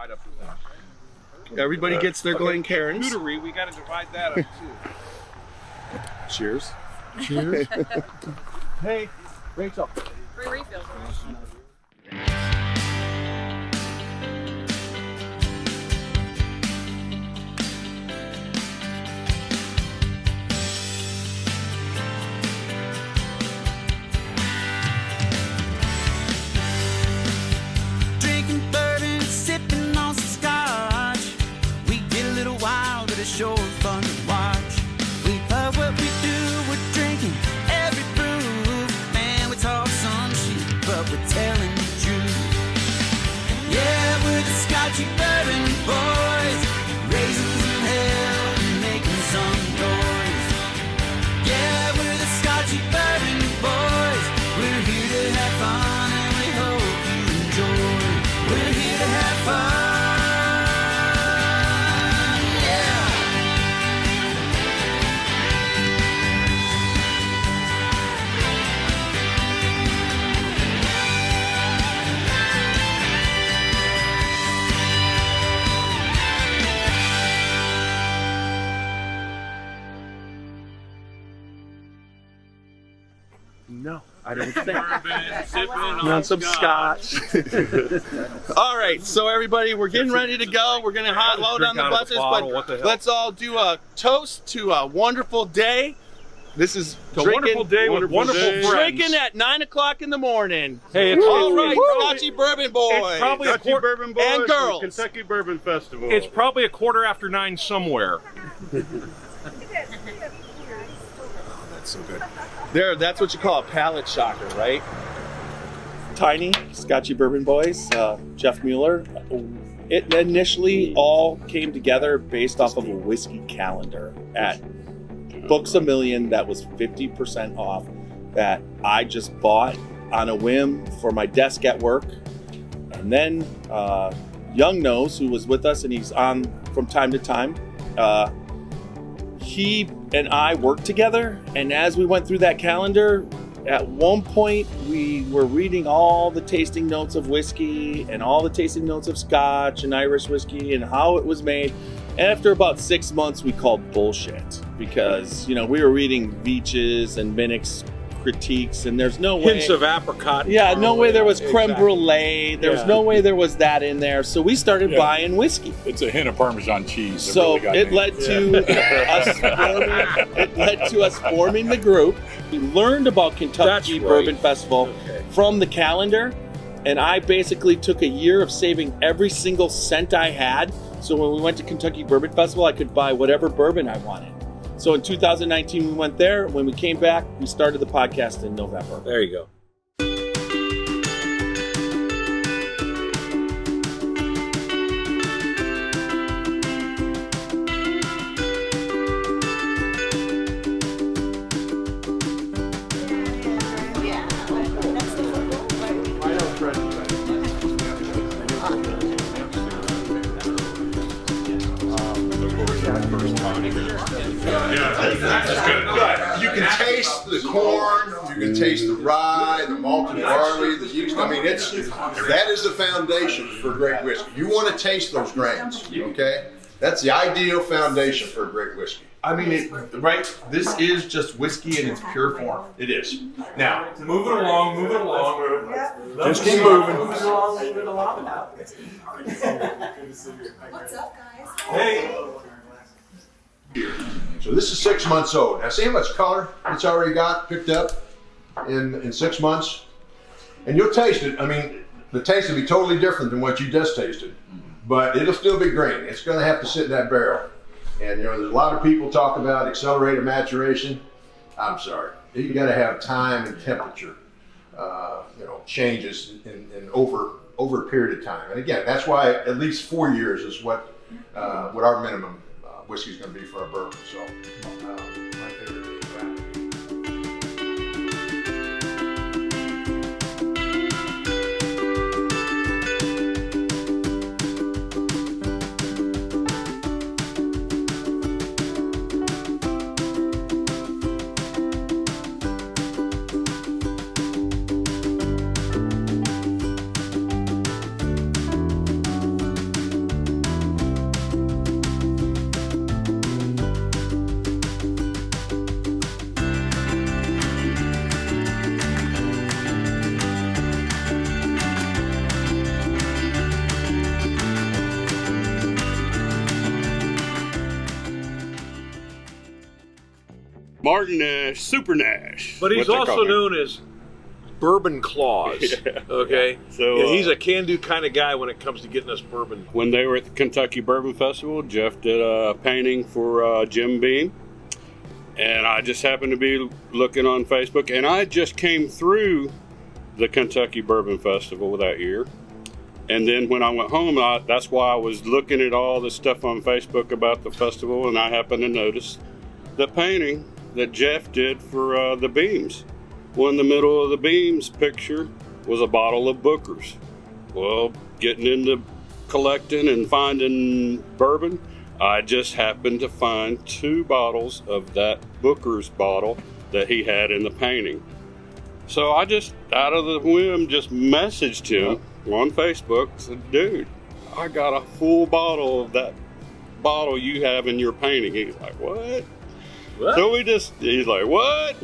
divide up the thing. Everybody gets their Glencairns. Cootery, we got to divide that up too. Cheers. Cheers. Hey, Rachel. Free refills, right? Drinking bourbon, sipping on some scotch. We get a little wild, but it's sure fun to watch. We love what we do, we're drinking every brew. Man, we talk some shit, but we're telling the truth. Yeah, we're the Scotchy Bourbon Boys, raising some hell and making some noise. Yeah, we're the Scotchy Bourbon Boys. We're here to have fun and we hope you enjoy. We're here to have fun. No, I don't think. Sipping On some scotch. All right, so everybody, we're getting ready to go. We're going to hot load on the out of the buses, bottle, what the but hell? let's all do a toast to a wonderful day. This is It's a wonderful day with wonderful friends. Drinking at 9 o'clock in the morning. Hey, it's All right, probably- Scotchy Bourbon Boys. It's probably a Scotchy Bourbon Boys and girls. Kentucky Bourbon Festival. It's probably a 9:15 somewhere. That's so good. There, that's what you call a palate shocker, right? Tiny, Scotchy Bourbon Boys, Jeff Mueller. It initially all came together based off of a whiskey calendar at Books A Million that was 50% off that I just bought on a whim for my desk at work. And then Young Nose, who was with us and he's on from time to time, he and I worked together, and as we went through that calendar, at one point we were reading all the tasting notes of whiskey and all the tasting notes of Scotch and Irish whiskey and how it was made. And after about 6 months, we called bullshit because, you know, we were reading Veach's and Minnick's critiques, and there's no way. Hints of apricot. Yeah, no way there was creme Exactly. brulee. There's Yeah. no way there was that in there. So we started Yeah. buying whiskey. It's a hint of Parmesan cheese. So really got it me. led to us forming the group. We learned about Kentucky That's right. Bourbon Festival Okay. from the calendar, and I basically took a year of saving every single cent I had. So when we went to Kentucky Bourbon Festival, I could buy whatever bourbon I wanted. So in 2019, we went there. When we came back, we started the podcast in November. There you go. You can taste the corn, you can taste the rye, the malted barley, the yeast. I mean, that is the foundation for great whiskey. You want to taste those grains, okay? That's the ideal foundation for a great whiskey. I mean, right? This is just whiskey in its pure form. It is. Now, move it along, move it along. Just keep moving. What's up, guys? Hey. So this is 6 months old. Now see how much color it's already got picked up in 6 months? And you'll taste it. I mean, the taste will be totally different than what you just tasted, but it'll still be green. It's gonna have to sit in that barrel. And you know, there's a lot of people talk about accelerated maturation. I'm sorry. You gotta have time and temperature, changes in over a period of time. And again, that's why at least 4 years is what our minimum whiskey is going to be for a bourbon. So, my favorite is that. Martin Nash, Super Nash. But he's what they also call him. known as Bourbon Claus. Yeah. Okay? So, yeah, he's a can-do kind of guy when it comes to getting us bourbon. When they were at the Kentucky Bourbon Festival, Jeff did a painting for Jim Beam. And I just happened to be looking on Facebook, and I just came through the Kentucky Bourbon Festival that year. And then when I went home, that's why I was looking at all the stuff on Facebook about the festival, and I happened to notice the painting that Jeff did for the Beams. Well, in the middle of the Beams picture was a bottle of Booker's. Well, getting into collecting and finding bourbon, I just happened to find 2 bottles of that Booker's bottle that he had in the painting. So I just, out of the whim, just messaged him on Facebook, said, dude, I got a full bottle of that bottle you have in your painting. He's like, what? So he's like, what?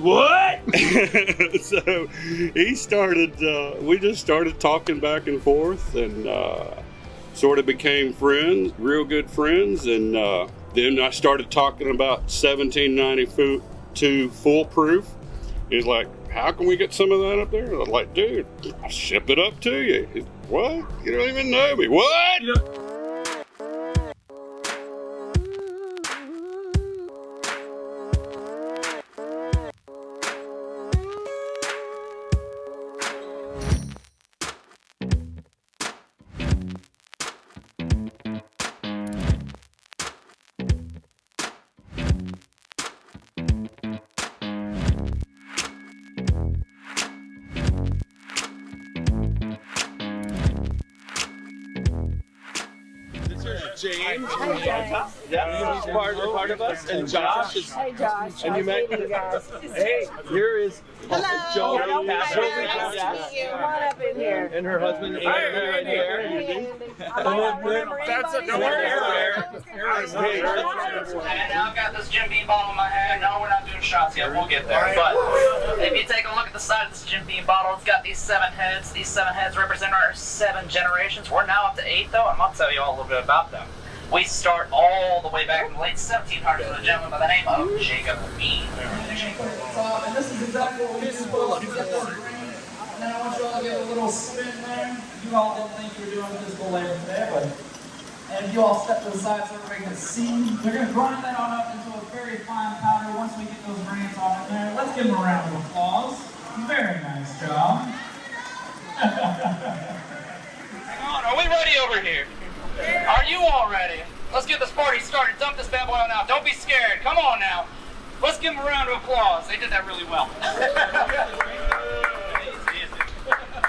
So he started, we just started talking back and forth, and sort of became friends, real good friends. And then I started talking about 1792 Foolproof. He's like, how can we get some of that up there? I was like, dude, I'll ship it up to you. He's, what? You don't even know me. What? James. Hi, James. Yeah, he's part of us. And Josh is. Hi, Josh. And you met. You guys. Hey, here is Hello. Joey. Nice to meet you. Come on up in here. And her husband, Andy, right here. That's a Don't worry. And I've got this Jim Beam bottle in my hand. No, we're not doing shots yet. We'll get there. But if you take a look at the side of this Jim Beam bottle, it's got these 7 heads. These 7 heads represent our 7 generations. We're now up to 8, though, and I'll tell you all a little bit about them. We start all the way back in the late 1700s with a gentleman by the name of Jacob Beam. And this is exactly what we do. And then I want you all to get a little spin there. You all didn't think you were doing physical labor today, but and you all step to the side so everybody can see. We're going to grind that on up into a very fine powder once we get those grains on in there. Let's give them a round of applause. Very nice job. Hang on, are we ready over here? Are you all ready? Let's get this party started. Dump this bad boy on out. Don't be scared. Come on now. Let's give them a round of applause. They did that really well.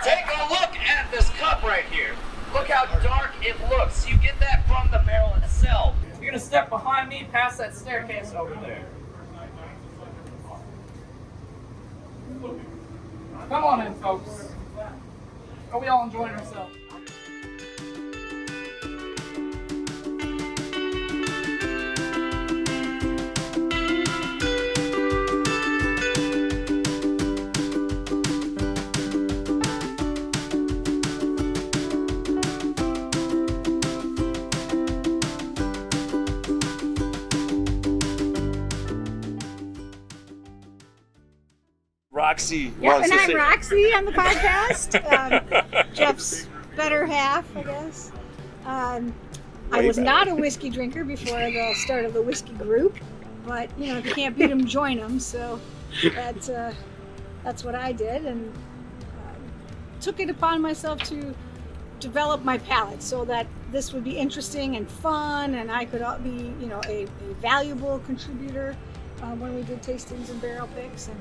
Take a look at this cup right here. Look how dark it looks. You get that from the barrel itself. You're going to step behind me past that staircase over there. Come on in, folks. Are we all enjoying ourselves? Roxy. Yeah, wants and to I'm say- Roxy on the podcast. Jeff's better half, I guess. I was not a whiskey drinker before the start of the whiskey group, but you know, if you can't beat them, join them. So that's what I did, and took it upon myself to develop my palate so that this would be interesting and fun, and I could be, you know, a valuable contributor when we did tastings and barrel picks. And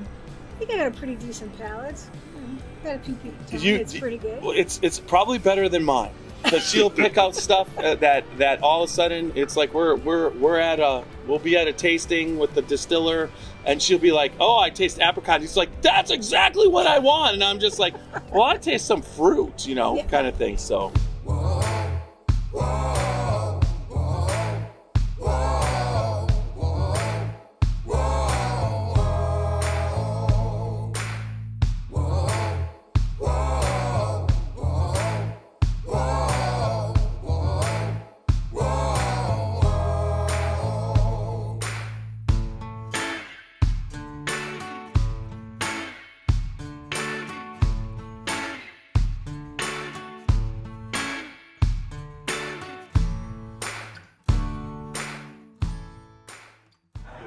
I think I got a pretty decent palate. Got a few people telling me it's pretty good. Well, it's probably better than mine, because she'll pick out stuff that all of a sudden it's like we'll be at a tasting with the distiller, and she'll be like, "Oh, I taste apricot." He's like, "That's exactly what I want," and I'm just like, "Well, I taste some fruit," you know, kind of thing. So.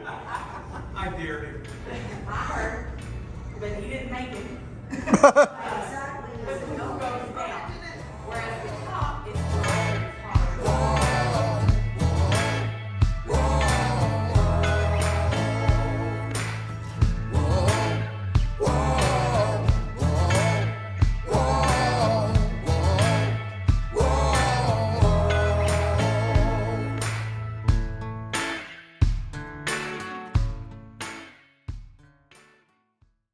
I dare him. I heard, but he didn't make it. Exactly. The middle goes down, whereas the top is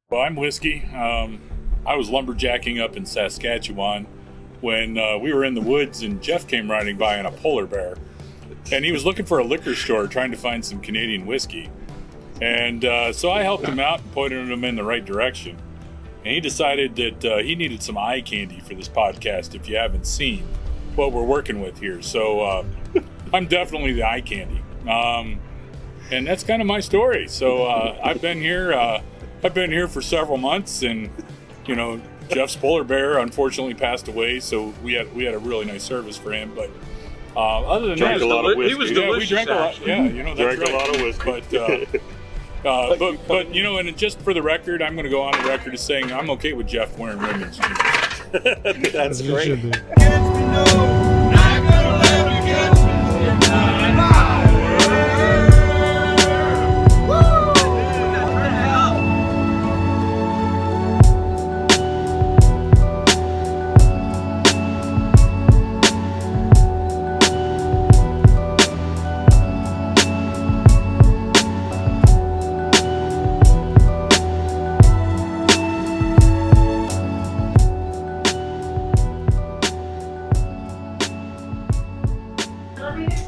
Well, I'm Whiskey. I was lumberjacking up in Saskatchewan when we were in the woods and Jeff came riding by on a polar bear. And he was looking for a liquor store trying to find some Canadian whiskey. And so I helped him out and pointed him in the right direction. And he decided that he needed some eye candy for this podcast if you haven't seen what we're working with here. So I'm definitely the eye candy. And that's kind of my story. So I've been here for several months, and you know, Jeff's polar bear unfortunately passed away, so we had a really nice service for him. But other than that, a lot of whiskey. He was yeah, delicious. we drank a lot. Yeah, you know, that's Drank a right. lot of whiskey. But you know, and just for the record, I'm going to go on the record as saying I'm okay with Jeff wearing women's jeans. That's great.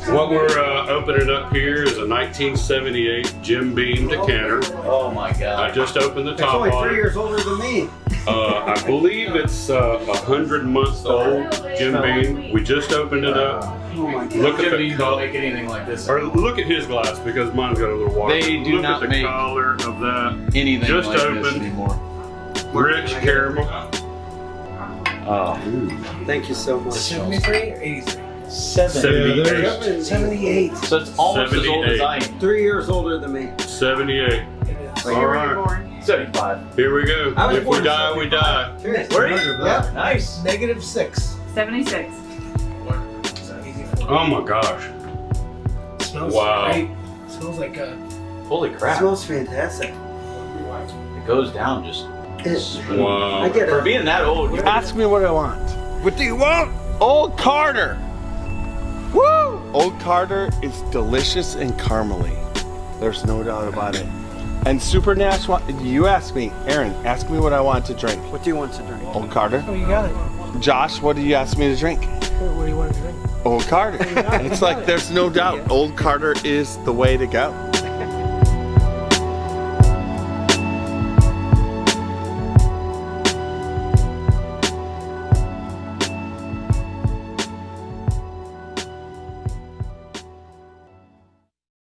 What we're opening up here is a 1978 Jim Beam decanter. Oh my God. I just opened the It's top only on 3 it. years older than me. I believe it's 100-month old Jim Beam. We just opened it up. Oh my God. Look at Jim the Beam don't color. make anything like this. Or look at his glass because mine's got a little water. They do look not at the make color of that. anything Just like this opened. anymore. Rich caramel. Oh. Thank you so much. 73 or 83? 78. 78. So it's almost as old as I am. 3 years older than me. 78. All right. 75. Here we go. I was If we born die, we die. Cheers. Were you? Yeah. Nice. -6. 76. Oh my gosh. Smells Wow. great. Smells like Holy It crap. smells fantastic. It goes down just. Wow. I get For it. being that old, Ask me what I want. What do you want? Old Carter. Woo! Old Carter is delicious and caramely. There's no doubt about it. And Super Nash, you ask me, Aaron, ask me what I want to drink. What do you want to drink? Old Carter. oh, you got it. Josh, what do you ask me to drink? What do you want to drink? Old Carter. It's like there's no doubt. Old Carter is the way to go.